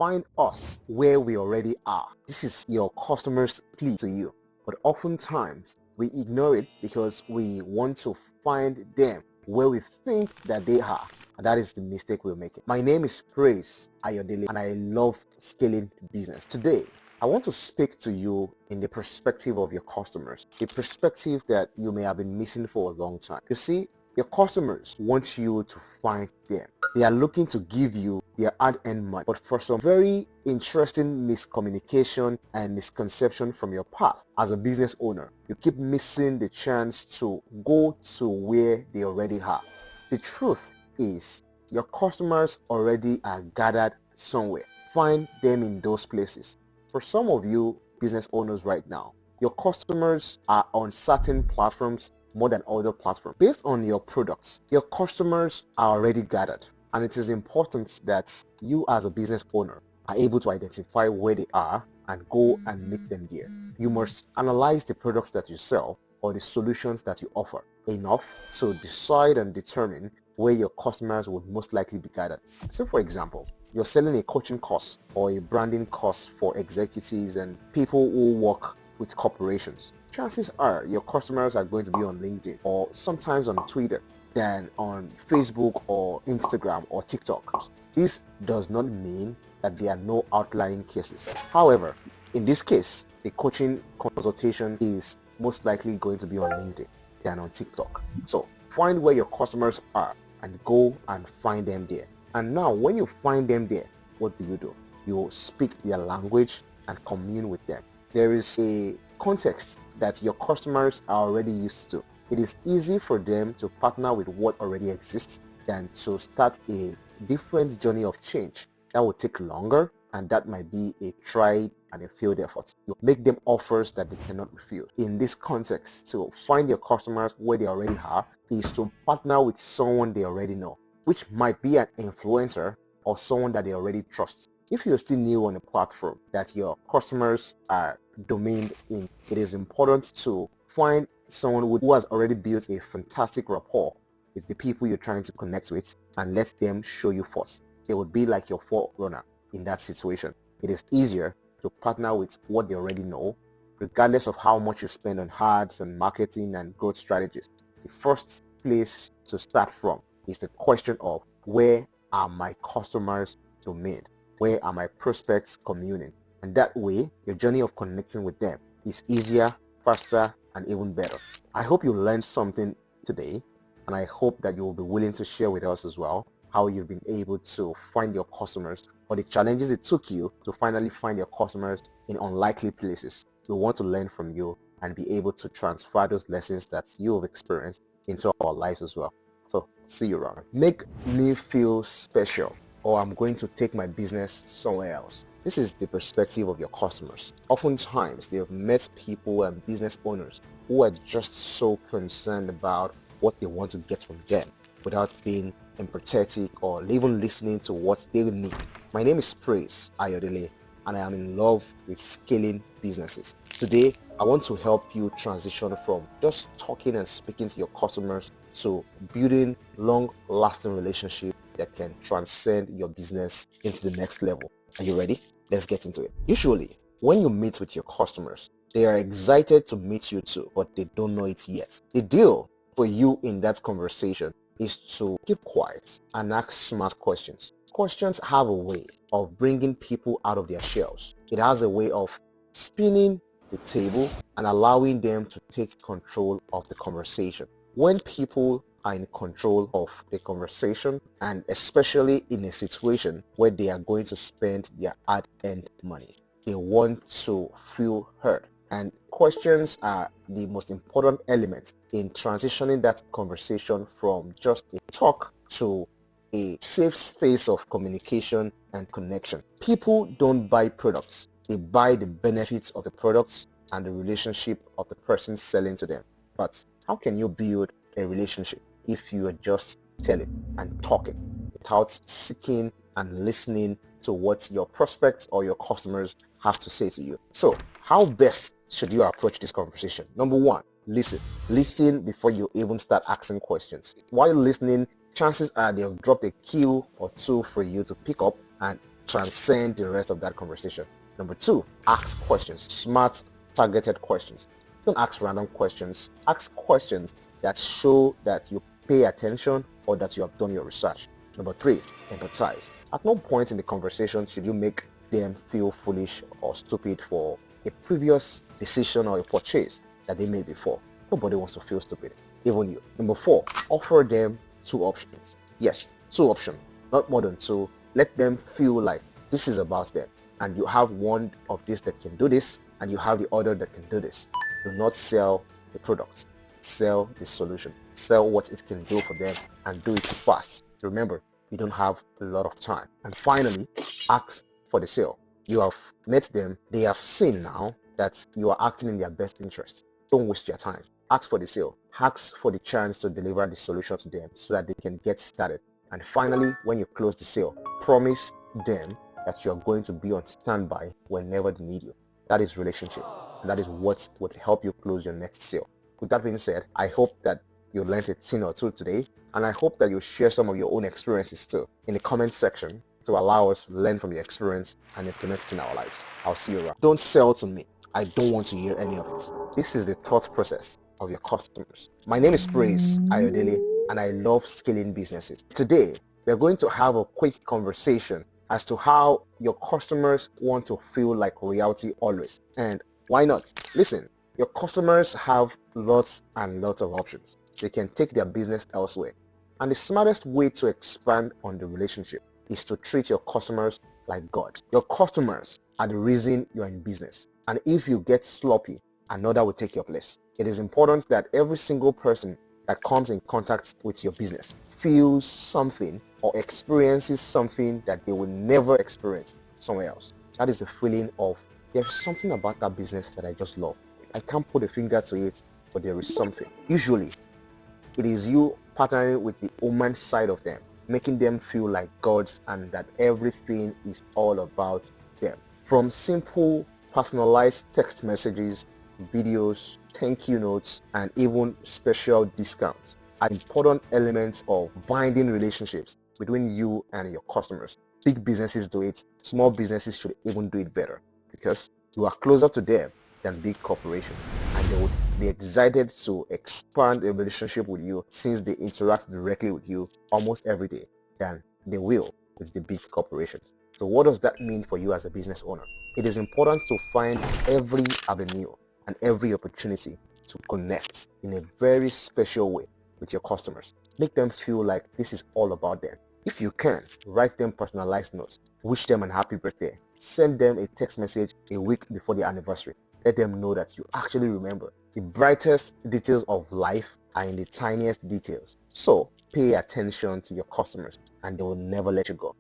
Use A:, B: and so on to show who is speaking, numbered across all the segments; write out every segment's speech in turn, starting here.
A: find us where we already are. This is your customer's plea to you. But oftentimes, we ignore it because we want to find them where we think that they are. And that is the mistake we're making. My name is Ayodele, and I love scaling business. Today, I want to speak to you in the perspective of your customers, a perspective that you may have been missing for a long time. You see, your customers want you to find them. They are looking to give you their hard-earned money, but for some very interesting miscommunication and misconception from your path as a business owner, you keep missing the chance to go to where they already are. The truth is, your customers already are gathered somewhere. Find them in those places. For some of you business owners right now, your customers are on certain platforms more than other platforms. Based on your products, your customers are already gathered. And it is important that you as a business owner are able to identify where they are and go and meet them there. You must analyze the products that you sell or the solutions that you offer enough to decide and determine where your customers would most likely be gathered. So for example, you're selling a coaching course or a branding course for executives and people who work with corporations. Chances are your customers are going to be on LinkedIn or sometimes on Twitter than on Facebook or Instagram or TikTok. This does not mean that there are no outlying cases. However, in this case, the coaching consultation is most likely going to be on LinkedIn than on TikTok. So find where your customers are and go and find them there. And now when you find them there, what do? You speak their language and commune with them. There is a context that your customers are already used to. It is easy for them to partner with what already exists than to start a different journey of change that will take longer, and that might be a tried and a failed effort. You make them offers that they cannot refuse. In this context, to find your customers where they already are is to partner with someone they already know, which might be an influencer or someone that they already trust. If you're still new on a platform that your customers are domained in, it is important to find someone who has already built a fantastic rapport with the people you're trying to connect with and let them show you first. They would be like your forerunner in that situation. It is easier to partner with what they already know, regardless of how much you spend on ads and marketing and growth strategies. The first place to start from is the question of where are my customers domained? Where are my prospects communing? And that way, your journey of connecting with them is easier, faster, and even better. I hope you learned something today, and I hope that you will be willing to share with us as well how you've been able to find your customers or the challenges it took you to finally find your customers in unlikely places. We want to learn from you and be able to transfer those lessons that you have experienced into our lives as well. So see you around. Make me feel special, or I'm going to take my business somewhere else. This is the perspective of your customers. Oftentimes, they have met people and business owners who are just so concerned about what they want to get from them without being empathetic or even listening to what they will need. My name is Ayodele, and I am in love with scaling businesses. Today, I want to help you transition from just talking and speaking to your customers to building long-lasting relationships that can transcend your business into the next level. Are you ready? Let's get into it. Usually, when you meet with your customers, they are excited to meet you too, but they don't know it yet. The deal for you in that conversation is to keep quiet and ask smart questions. Questions have a way of bringing people out of their shells. It has a way of spinning the table and allowing them to take control of the conversation. When people are in control of the conversation, and especially in a situation where they are going to spend their hard-earned money, they want to feel heard. And questions are the most important element in transitioning that conversation from just a talk to a safe space of communication and connection. People don't buy products. They buy the benefits of the products and the relationship of the person selling to them. But how can you build a relationship if you are just telling and talking without seeking and listening to what your prospects or your customers have to say to you? So how best should you approach this conversation? Number one, listen. Listen before you even start asking questions. While listening, chances are they have dropped a cue or two for you to pick up and transcend the rest of that conversation. Number two, ask questions, smart, targeted questions. Don't ask random questions. Ask questions that show that you pay attention or that you have done your research. Number three, empathize. At no point in the conversation should you make them feel foolish or stupid for a previous decision or a purchase that they made before. Nobody wants to feel stupid, even you. Number four, offer them two options. Yes, two options, not more than two. Let them feel like this is about them, and you have one of this that can do this, and you have the other that can do this. Do not sell the product, sell the solution, sell what it can do for them, and do it fast. Remember, you don't have a lot of time. And finally, ask for the sale. You have met them, they have seen now that you are acting in their best interest. Don't waste your time. Ask for the sale. Ask for the chance to deliver the solution to them so that they can get started. And finally, when you close the sale, promise them that you are going to be on standby whenever they need you. That is relationship, and that is what would help you close your next sale. With that being said, I hope that you learned a thing or two today, and I hope that you share some of your own experiences too in the comment section to allow us to learn from your experience and implement it in our lives. I'll see you around. Don't sell to me. I don't want to hear any of it. This is the thought process of your customers. My name is Prince Ayodele, and I love scaling businesses. Today, we're going to have a quick conversation as to how your customers want to feel like reality always. And why not? Listen, your customers have lots and lots of options. They can take their business elsewhere. And the smartest way to expand on the relationship is to treat your customers like God. Your customers are the reason you're in business. And if you get sloppy, another will take your place. It is important that every single person that comes in contact with your business feels something or experiences something that they will never experience somewhere else. That is the feeling of there's something about that business that I just love. I can't put a finger to it, but there is something. Usually, it is you partnering with the human side of them, making them feel like gods and that everything is all about them. From simple personalized text messages, videos, thank you notes, and even special discounts are important elements of binding relationships between you and your customers. Big businesses do it, small businesses should even do it better because you are closer to them than big corporations, and they would be excited to expand a relationship with you since they interact directly with you almost every day than they will with the big corporations. So what does that mean for you as a business owner? It is important to find every avenue and every opportunity to connect in a very special way with your customers. Make them feel like this is all about them. If you can, write them personalized notes, wish them a happy birthday, send them a text message a week before their anniversary. Let them know that you actually remember. The brightest details of life are in the tiniest details. So pay attention to your customers and they will never let you go.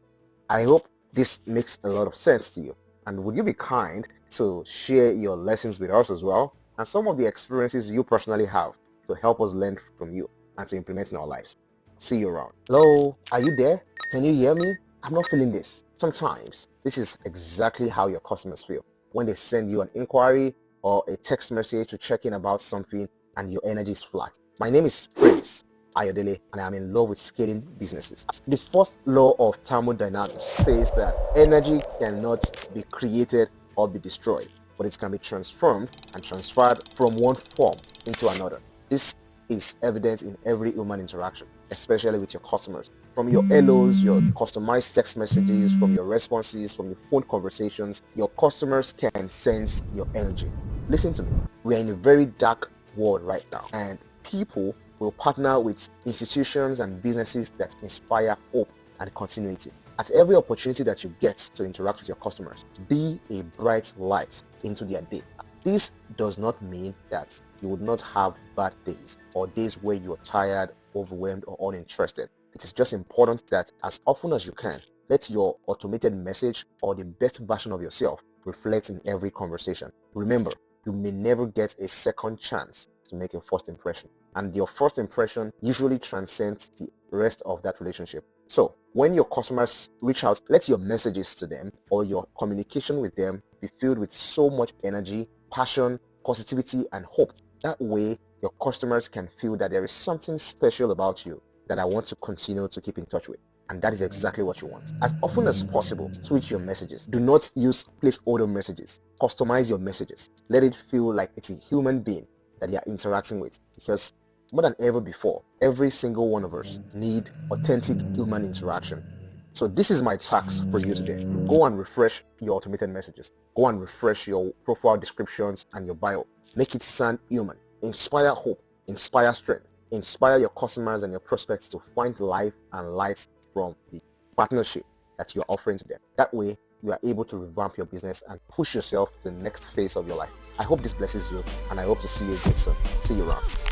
A: I hope this makes a lot of sense to you. And would you be kind to share your lessons with us as well and some of the experiences you personally have to help us learn from you and to implement in our lives? See you around. Hello, are you there? Can you hear me? I'm not feeling this. Sometimes this is exactly how your customers feel when they send you an inquiry or a text message to check in about something and your energy is flat. My name is Prince Ayodele, and I am in love with scaling businesses. The first law of thermodynamics says that energy cannot be created or be destroyed, but it can be transformed and transferred from one form into another. This is evident in every human interaction, especially with your customers. From your hellos, your customized text messages, from your responses, from the phone conversations, your customers can sense your energy. Listen to me. We are in a very dark world right now, and people will partner with institutions and businesses that inspire hope and continuity. At every opportunity that you get to interact with your customers, be a bright light into their day. This does not mean that you would not have bad days or days where you are tired, overwhelmed, or uninterested. It is just important that as often as you can, let your automated message or the best version of yourself reflect in every conversation. Remember, you may never get a second chance to make a first impression, and your first impression usually transcends the rest of that relationship. So when your customers reach out, let your messages to them or your communication with them be filled with so much energy, passion, positivity, and hope. That way your customers can feel that there is something special about you that I want to continue to keep in touch with. And that is exactly what you want. As often as possible, switch your messages. Do not use placeholder messages. Customize your messages. Let it feel like it's a human being that you are interacting with, because more than ever before, every single one of us need authentic human interaction. So this is my task for you today. Go and refresh your automated messages. Go and refresh your profile descriptions and your bio. Make it sound human. Inspire hope. Inspire strength. Inspire your customers and your prospects to find life and light from the partnership that you are offering to them. That way, you are able to revamp your business and push yourself to the next phase of your life. I hope this blesses you, and I hope to see you again soon. See you around.